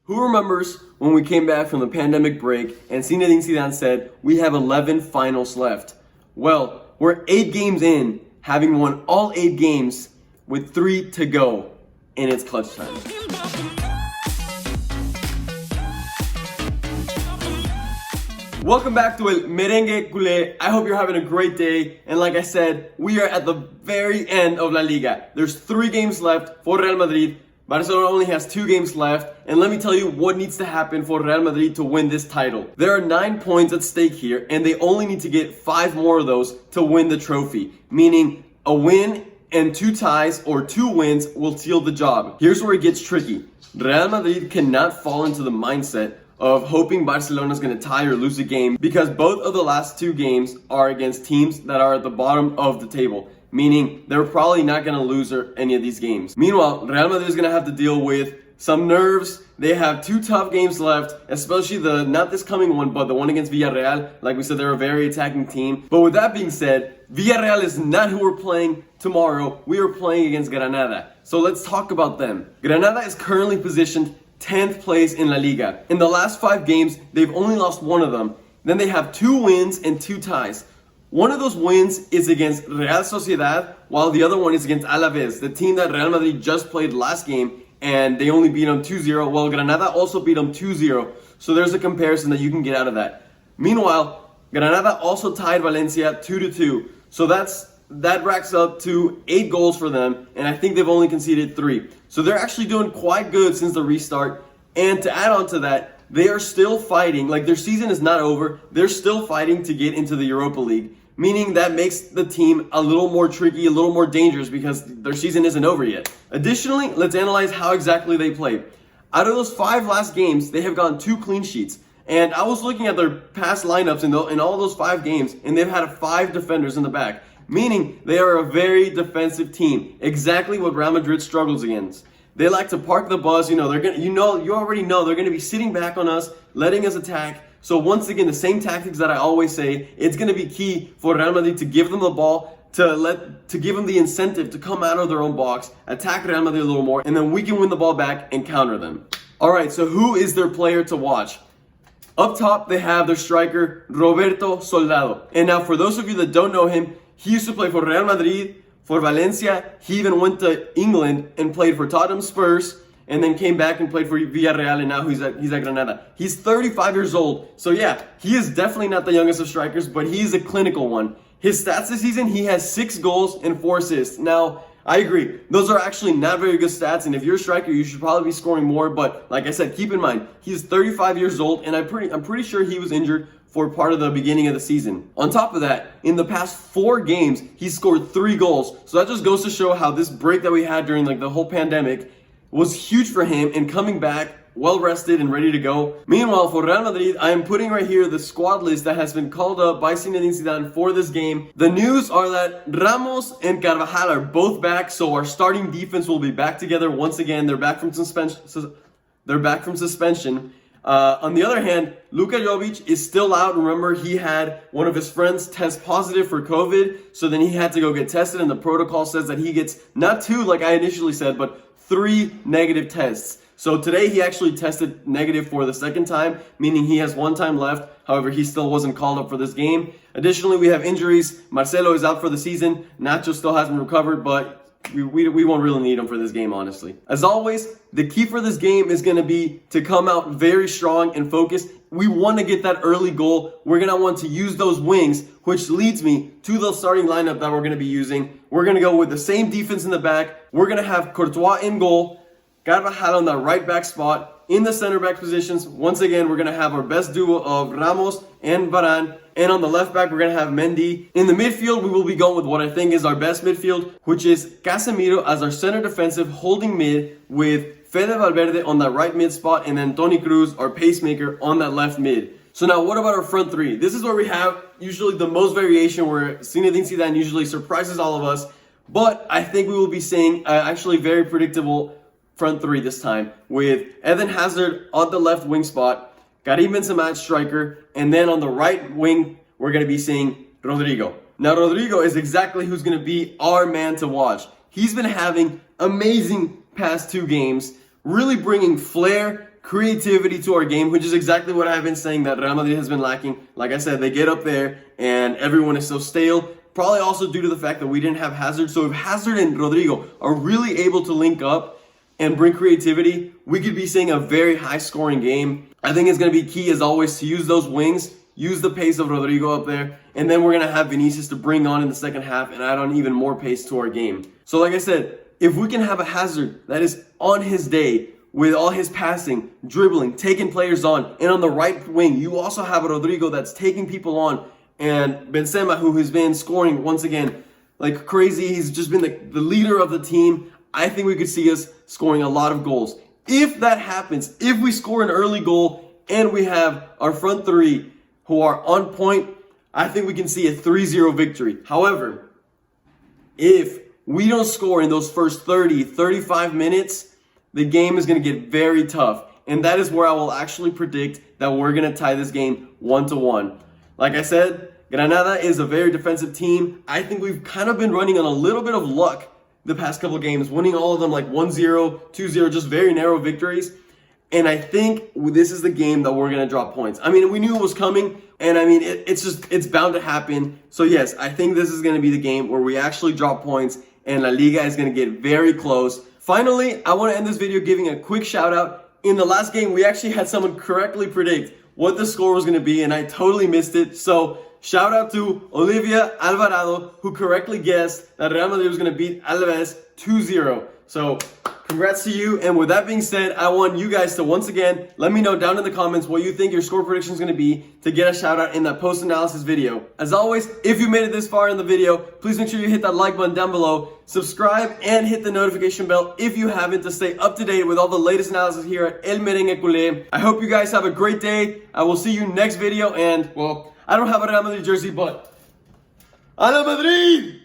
Who remembers when we came back from the pandemic break and Zinedine Zidane said, we have 11 finals left? Well, we're 8 games in, having won all 8 games with 3 to go, and it's clutch time. Welcome back to El Merengue Culé. I hope you're having a great day. And like I said, we are at the very end of La Liga. There's 3 games left for Real Madrid. Barcelona only has 2 games left. And let me tell you what needs to happen for Real Madrid to win this title. There are 9 points at stake here, and they only need to get 5 more of those to win the trophy. Meaning a win and 2 ties or 2 wins will seal the job. Here's where it gets tricky. Real Madrid cannot fall into the mindset of hoping Barcelona is going to tie or lose a game, because both of the last 2 games are against teams that are at the bottom of the table, meaning they're probably not going to lose any of these games. Meanwhile, Real Madrid is going to have to deal with some nerves. They have 2 tough games left, especially not this coming one, but the one against Villarreal. Like we said, they're a very attacking team. But with that being said, Villarreal is not who we're playing tomorrow. We are playing against Granada. So let's talk about them. Granada is currently positioned 10th place in La Liga. In the last 5 games, they've only lost 1 of them. Then they have 2 wins and 2 ties. One of those wins is against Real Sociedad, while the other one is against Alaves, the team that Real Madrid just played last game, and they only beat them 2-0, while Granada also beat them 2-0. So there's a comparison that you can get out of that. Meanwhile, Granada also tied Valencia 2-2. So that racks up to 8 goals for them, and I think they've only conceded 3. So they're actually doing quite good since the restart. And to add on to that, they are still fighting. Like, their season is not over. They're still fighting to get into the Europa League, meaning that makes the team a little more tricky, a little more dangerous, because their season isn't over yet. Additionally, let's analyze how exactly they play. Out of those 5 last games, they have gotten 2 clean sheets. And I was looking at their past lineups in all those 5 games, and they've had 5 defenders in the back, meaning they are a very defensive team. Exactly what Real Madrid struggles against. They like to park the bus. You already know they're gonna be sitting back on us, letting us attack. So once again, the same tactics that I always say, it's gonna be key for Real Madrid to give them the ball, to give them the incentive to come out of their own box, attack Real Madrid a little more, and then we can win the ball back and counter them. All right, so who is their player to watch? Up top, they have their striker, Roberto Soldado. And now, for those of you that don't know him, he used to play for Real Madrid, for Valencia. He even went to England and played for Tottenham Spurs, and then came back and played for Villarreal, and now he's at Granada. He's 35 years old, so yeah, he is definitely not the youngest of strikers, but he's a clinical one. His stats this season, he has 6 goals and 4 assists. Now, I agree, those are actually not very good stats, and if you're a striker, you should probably be scoring more, but like I said, keep in mind, he's 35 years old, and I'm pretty sure he was injured for part of the beginning of the season. On top of that, in the past 4 games, he's scored 3 goals. So that just goes to show how this break that we had during the whole pandemic was huge for him, and coming back well rested and ready to go. Meanwhile, for Real Madrid, I am putting right here the squad list that has been called up by Zinedine Zidane for this game. The news are that Ramos and Carvajal are both back, so our starting defense will be back together once again. They're back from suspension. On the other hand, Luka Jovic is still out. Remember, he had one of his friends test positive for COVID, so then he had to go get tested, and the protocol says that he gets not 2 like I initially said, but 3 negative tests. So today he actually tested negative for the 2nd time, meaning he has 1 time left. However, he still wasn't called up for this game. Additionally, we have injuries. Marcelo is out for the season. Nacho still hasn't recovered, but we won't really need him for this game, honestly. As always, the key for this game is going to be to come out very strong and focused. We want to get that early goal. We're going to want to use those wings, which leads me to the starting lineup that we're going to be using. We're going to go with the same defense in the back. We're going to have Courtois in goal, Carvajal on the right back spot. In the center back positions, once again, we're going to have our best duo of Ramos and Varane. And on the left back, we're going to have Mendy. In the midfield, we will be going with what I think is our best midfield, which is Casemiro as our center defensive holding mid, with Fede Valverde on that right mid spot, and then Toni Kroos, our pacemaker, on that left mid. So now, what about our front 3? This is where we have usually the most variation, where Zinedine Zidane usually surprises all of us. But I think we will be seeing actually very predictable front 3 this time, with Eden Hazard on the left wing spot, Karim Benzema at striker, and then on the right wing, we're going to be seeing Rodrigo. Now, Rodrigo is exactly who's going to be our man to watch. He's been having amazing past 2 games, really bringing flair creativity to our game, which is exactly what I've been saying that Real Madrid has been lacking. Like I said, they get up there and everyone is so stale. Probably also due to the fact that we didn't have Hazard. So if Hazard and Rodrigo are really able to link up and bring creativity, we could be seeing a very high-scoring game. I think it's going to be key, as always, to use those wings, use the pace of Rodrigo up there, and then we're going to have Vinicius to bring on in the second half and add on even more pace to our game. So like I said, if we can have a Hazard that is on his day, with all his passing, dribbling, taking players on, and on the right wing, you also have a Rodrigo that's taking people on, and Benzema, who has been scoring once again like crazy. He's just been the leader of the team. I think we could see us scoring a lot of goals. If that happens, if we score an early goal and we have our front three who are on point, I think we can see a 3-0 victory. However, if we don't score in those first 30, 35 minutes, the game is going to get very tough. And that is where I will actually predict that we're going to tie this game 1-1. Like I said, Granada is a very defensive team. I think we've kind of been running on a little bit of luck the past couple of games, winning all of them like 1-0, 2-0, just very narrow victories. And I think this is the game that we're going to drop points. I mean, we knew it was coming, and I mean, it's bound to happen. So yes, I think this is going to be the game where we actually drop points and La Liga is going to get very close. Finally, I want to end this video giving a quick shout out. In the last game, we actually had someone correctly predict what the score was going to be, and I totally missed it. So shout out to Olivia Alvarado, who correctly guessed that Real Madrid was going to beat Alaves 2-0. So congrats to you. And with that being said, I want you guys to once again let me know down in the comments what you think your score prediction is going to be to get a shout out in that post analysis video. As always, if you made it this far in the video, please make sure you hit that like button down below, subscribe, and hit the notification bell if you haven't, to stay up to date with all the latest analysis here at El Merengue Culé. I hope you guys have a great day. I will see you next video, and well, I don't have a Real Madrid jersey, but ¡A la Madrid!